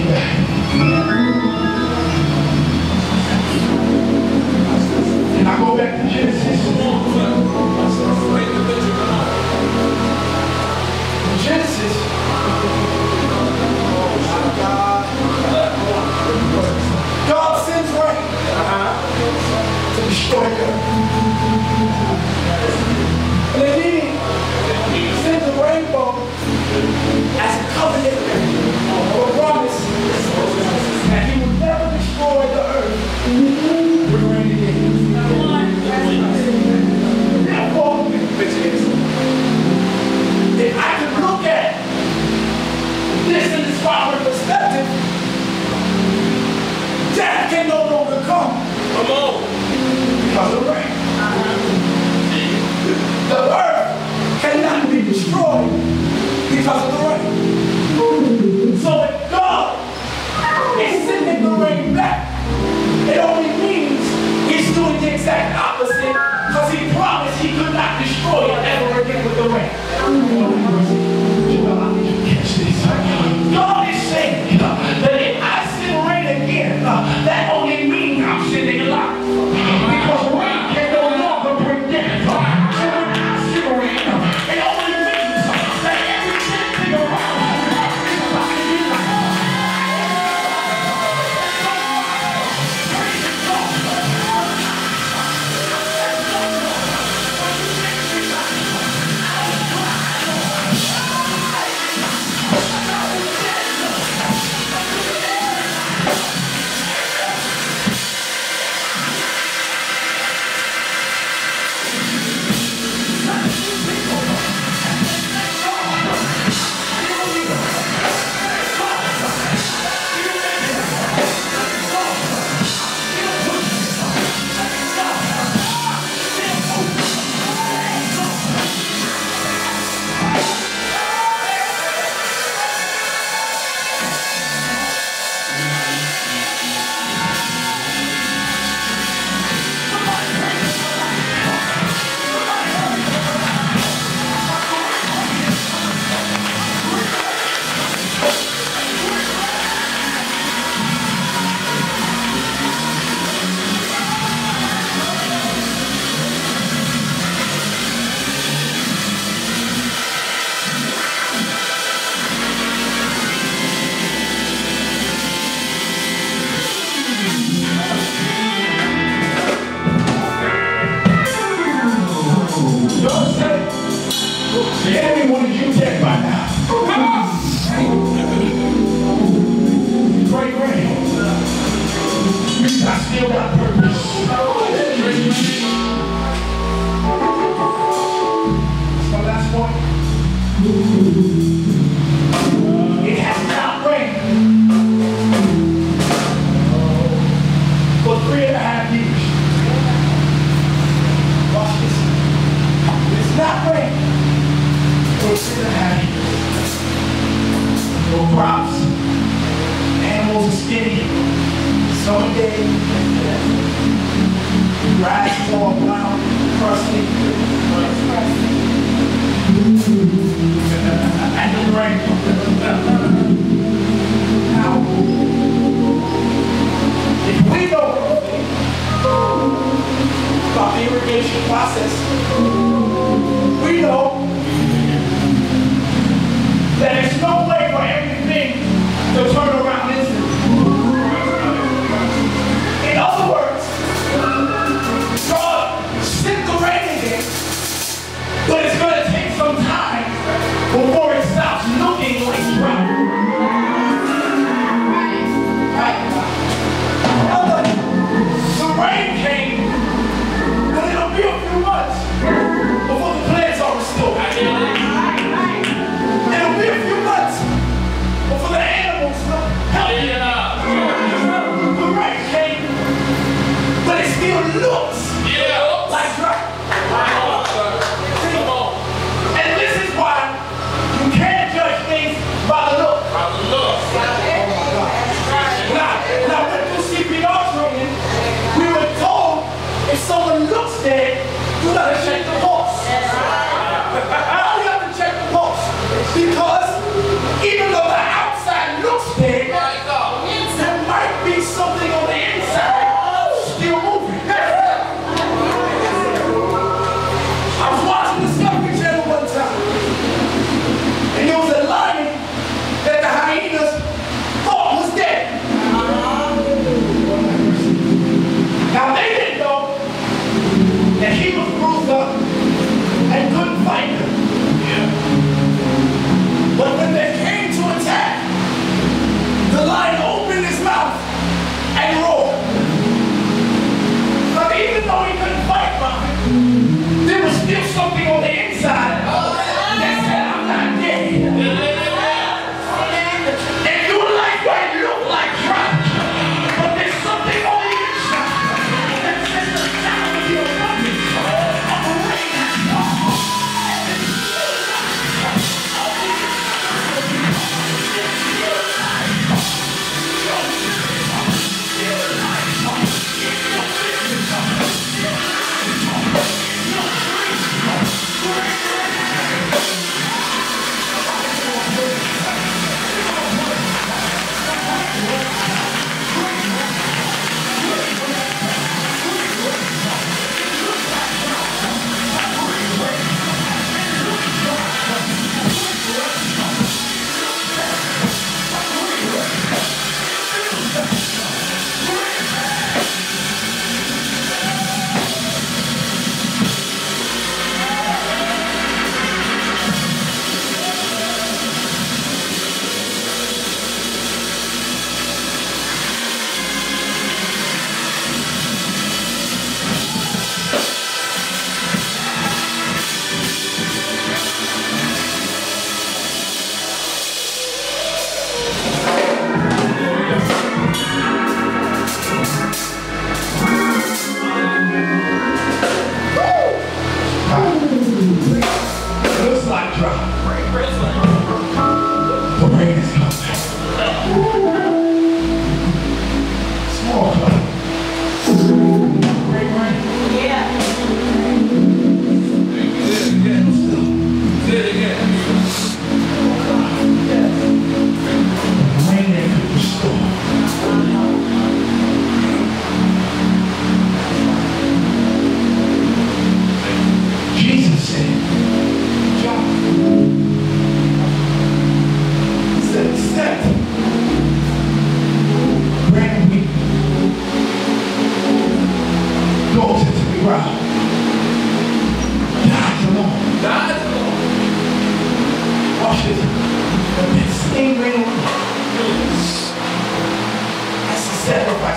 back. And I go back to Genesis. Genesis. God sends rain to destroy the earth. And then he sends a rainbow as a covenant or a promise that he will never destroy the earth with rain again. Therefore, if I can look at this in this proper perspective, death can no longer come. Come on. Because of rain. The earth cannot be destroyed because of the rain. So if God is sending the rain back, it only means he's doing the exact opposite, because he promised he could not destroy it ever again with the rain. God is saying that if I send rain again, that only means I'm sending life. Because rain can no longer bring death. So when I send rain, it only means that everything around me is about to be life. The enemy wanted you dead by now. Great rain. I still got purpose. That's my last point. It has not rained for 3.5 years. Watch this. It's not rained. No crops, animals are skinny, summer day, grass is all brown, crusty, and the rain. Now, if we know about the irrigation process, we know that there's no way for everything to turn around instantly. In other words, God sent the rain again, but it's going to take some time before it stops looking like drought. Right? The rain came, but it'll be a few months before the plants are restored. It'll be a few months before the animals help you. The rain came, but it still looks like drought. And this is why you can't judge things by the look. Now when we do CPR training, we were told if someone looks dead, you gotta check the pulse. Because even though the outside looks dead,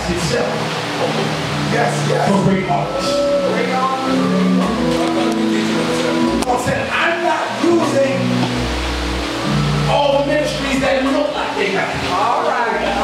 sacrifice itself Yes, yes. for great harvest. Bring on. God said, I'm not using all the ministries that look like they got. All right.